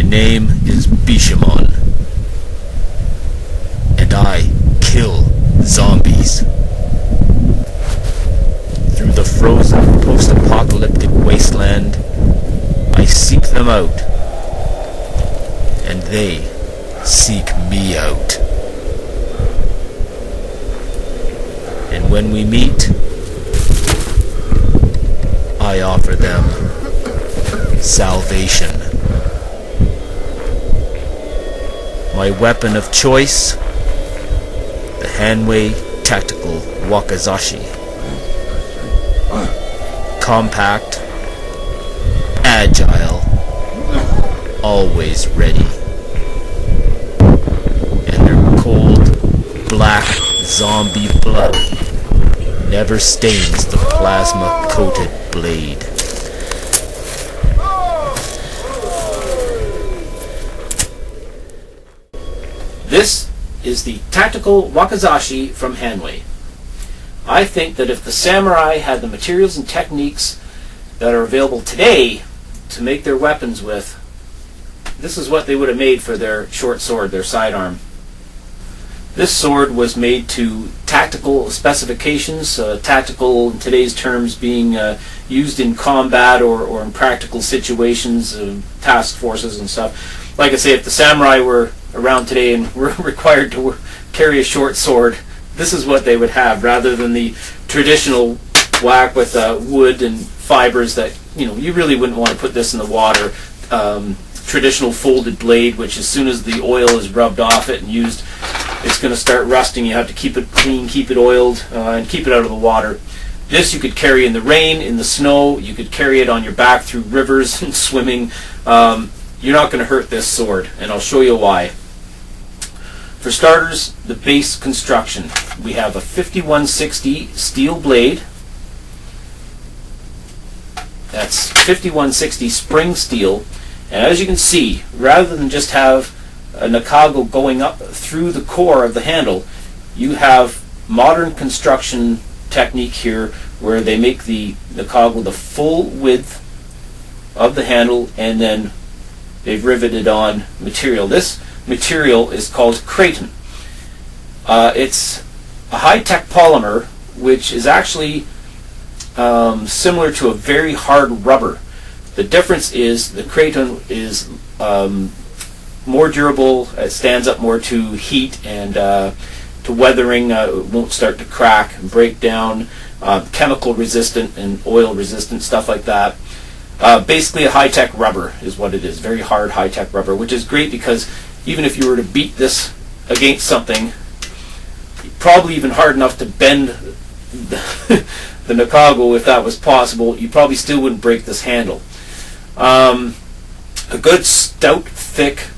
name is Bishamon, and I kill zombies. Through the frozen post-apocalyptic wasteland, I seek them out, and they seek me out. And when we meet, I offer them salvation. My weapon of choice, the Hanwei Tac Wak. Compact, agile, always ready. And their cold, black zombie blood never stains the plasma-coated blade. This is the tactical wakizashi from Hanwei. I think that if the samurai had the materials and techniques that are available today to make their weapons with, this is what they would have made for their short sword, their sidearm. This sword was made to tactical specifications, tactical in today's terms being used in combat or in practical situations, task forces and stuff. Like I say, if the samurai were around today and were required to carry a short sword, this is what they would have, rather than the traditional whack with wood and fibers that, you really wouldn't want to put this in the water. Traditional folded blade, which as soon as the oil is rubbed off it and used, it's going to start rusting. You have to keep it clean, keep it oiled, and keep it out of the water. This you could carry in the rain, in the snow. You could carry it on your back through rivers and swimming. You're not going to hurt this sword, and I'll show you why. For starters, the base construction. We have a 5160 steel blade. That's 5160 spring steel. And as you can see, rather than just have a nakago going up through the core of the handle, you have modern construction technique here where they make the nakago the full width of the handle, and then they've riveted on material. This material is called kraton. It's a high-tech polymer which is actually similar to a very hard rubber. The difference is the kraton is more durable. It stands up more to heat and to weathering. It won't start to crack and break down. Chemical resistant and oil resistant, stuff like that. Basically a high-tech rubber is what it is. Very hard high-tech rubber, which is great because even if you were to beat this against something, probably even hard enough to bend the nakago, if that was possible, you probably still wouldn't break this handle. A good stout, thick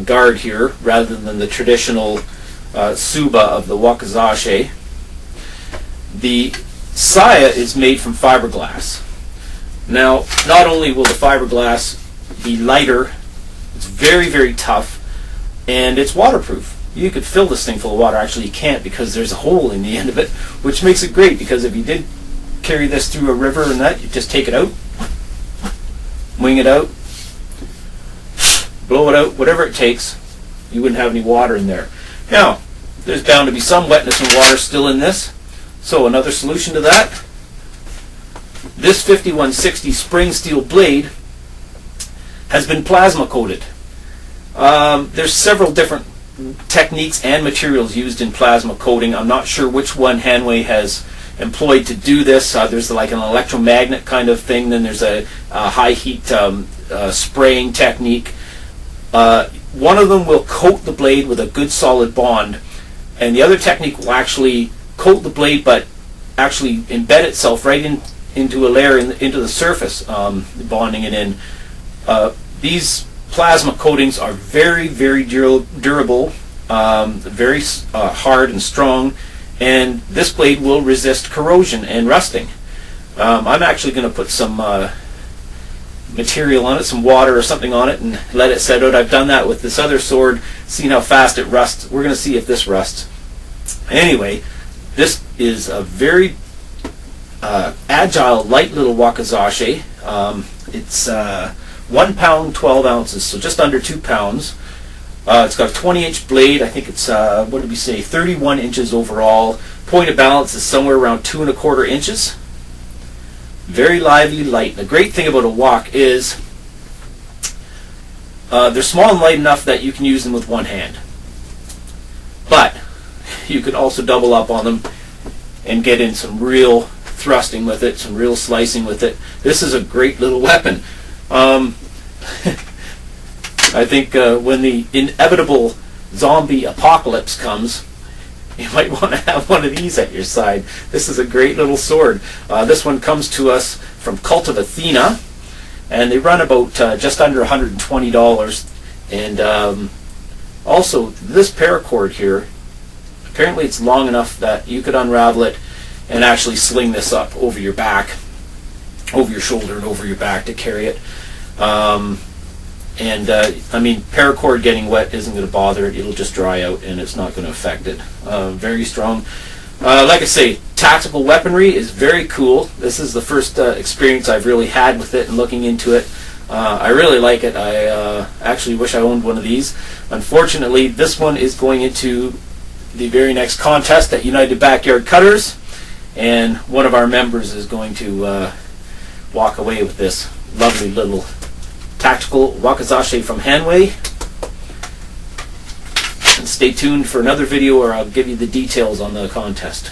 guard here, rather than the traditional suba of the wakizashi. The saya is made from fiberglass. Now, not only will the fiberglass be lighter, it's very, very tough, and it's waterproof. You could fill this thing full of water. Actually, you can't, because there's a hole in the end of it, which makes it great, because if you did carry this through a river and that, you just take it out, wing it out, blow it out, whatever it takes, you wouldn't have any water in there. Now, there's bound to be some wetness and water still in this, so another solution to that, this 5160 spring steel blade has been plasma coated. There's several different techniques and materials used in plasma coating. I'm not sure which one Hanwei has employed to do this. There's like an electromagnet kind of thing, then there's a high heat spraying technique. One of them will coat the blade with a good solid bond, and the other technique will actually coat the blade but actually embed itself right into a layer into the surface, bonding it in. These plasma coatings are very, very durable, very hard and strong, and this blade will resist corrosion and rusting. I'm actually going to put some material on it, some water or something on it, and let it set out. I've done that with this other sword, seen how fast it rusts. We're going to see if this rusts. Anyway, this is a very agile, light little wakizashi. It's 1 pound 12 ounces, so just under 2 pounds. It's got a 20-inch blade. I think it's, what did we say, 31 inches overall. Point of balance is somewhere around 2¼ inches. Very lively, light. The great thing about a wok is they're small and light enough that you can use them with one hand. But you can also double up on them and get in some real thrusting with it, some real slicing with it. This is a great little weapon. I think when the inevitable zombie apocalypse comes, you might want to have one of these at your side. This is a great little sword. This one comes to us from Cult of Athena, and they run about just under $120. And also, this paracord here, apparently it's long enough that you could unravel it and actually sling this up over your back, over your shoulder and over your back to carry it. I mean, paracord getting wet isn't going to bother it. It'll just dry out and it's not going to affect it. Very strong. Like I say, tactical weaponry is very cool. This is the first experience I've really had with it and looking into it. I really like it. I actually wish I owned one of these. Unfortunately, this one is going into the very next contest at United Backyard Cutters, and one of our members is going to walk away with this lovely little tactical wakizashi from Hanwei. And stay tuned for another video where I'll give you the details on the contest.